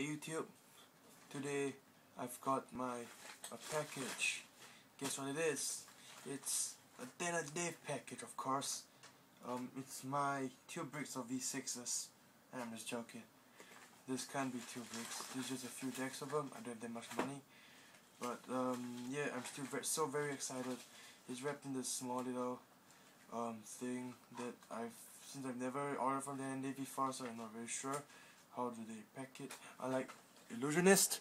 Hey YouTube, today I've got a package. Guess what it is? It's a Dan and Dave package, of course. It's my 2 bricks of V6s. I'm just joking. This can't be 2 bricks. There's just a few decks of them. I don't have that much money. But yeah, I'm still very excited. It's wrapped in this small little thing that since I've never ordered from Dan and Dave before, so I'm not very sure how do they pack it. Unlike Illusionist,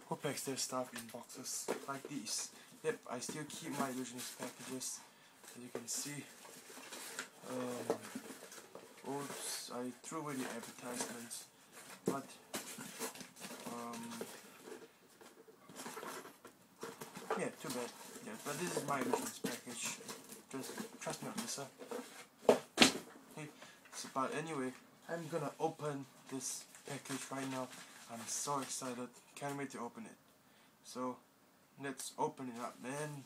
who packs their stuff in boxes like these. Yep, I still keep my Illusionist packages, as you can see. Oops, I threw away the advertisements, but yeah, too bad. Yeah, but this is my Illusionist package. Just trust me on this, okay. So, but anyway, I'm gonna open this package right now. I'm so excited, can't wait to open it. So let's open it up, man.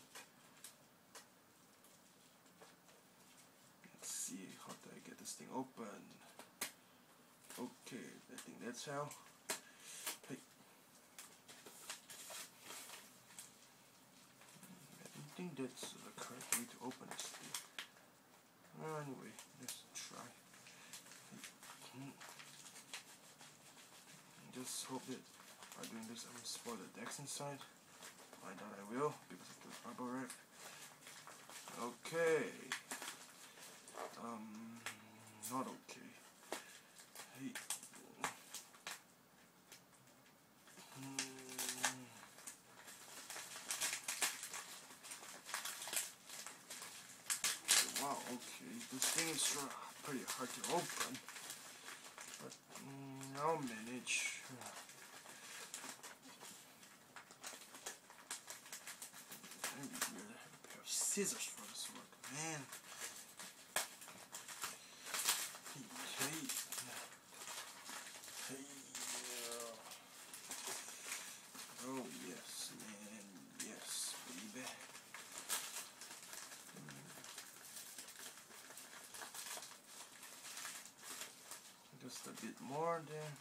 Let's see, how do I get this thing open? Okay, I think that's how. Hey. I don't think that's the correct way to open this thing. Anyway, let's try. Just hope that by doing this I will spoil the decks inside. I doubt I will because of the bubble wrap. Okay. Not okay. Hey. Wow, okay. This thing is pretty hard to open. But I'll manage. I really have a pair of scissors for this work, man. Hey. Oh yes, man. Yes, baby. Just a bit more there.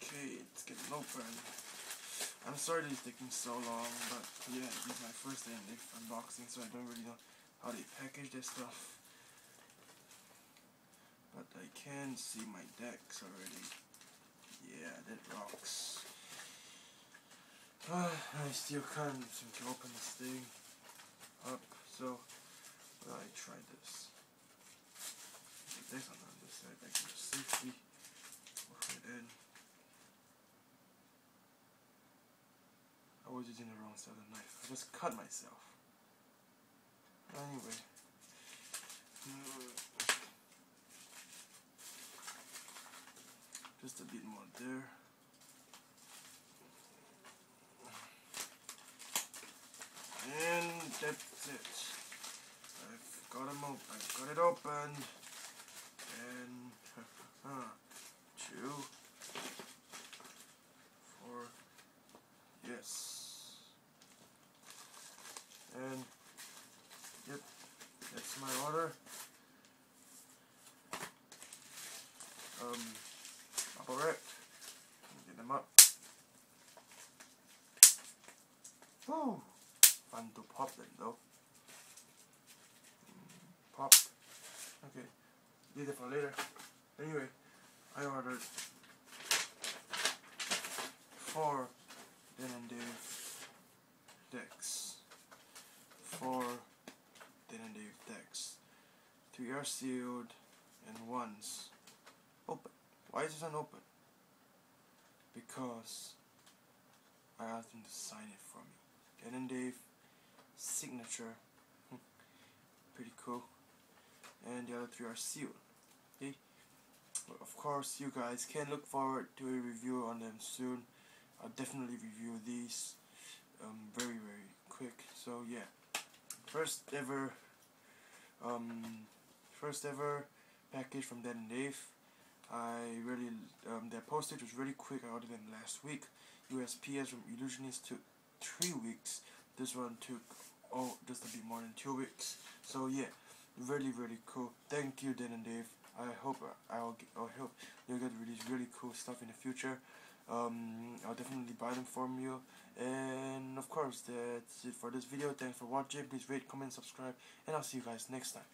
Okay, it's getting open. I'm sorry that it's taking so long, but yeah, this is my first day in unboxing, so I don't really know how they package their stuff. But I can see my decks already. Yeah, that rocks. I still can't seem to open this thing up, so I try this. The decks on the other side, I can just safely put it in. I was using the wrong side of the knife. I just cut myself. Anyway. Just a bit more there. And that's it. I've got it open. And 2, 4, yes. And yep, that's my order. Bubble wrap. Get them up. Woo! Fun to pop them though. Pop. Okay. Leave it for later. Anyway, I ordered 4 Dan and Dave decks. 4 Dan and Dave decks. 3 are sealed and 1's open. Why is this unopened? Because I asked him to sign it for me. Dan and Dave signature. Pretty cool. And the other 3 are sealed. Okay? But of course, you guys can look forward to a review on them soon. I'll definitely review these very quick. So yeah, first ever package from Dan and Dave. I really their postage was really quick. I ordered them last week. USPS from Illusionist took 3 weeks. This one took just a bit more than 2 weeks. So yeah, really cool. Thank you, Dan and Dave. I hope you'll get really cool stuff in the future. I'll definitely buy them from you. And of course, that's it for this video. Thanks for watching. Please rate, comment, subscribe, and I'll see you guys next time.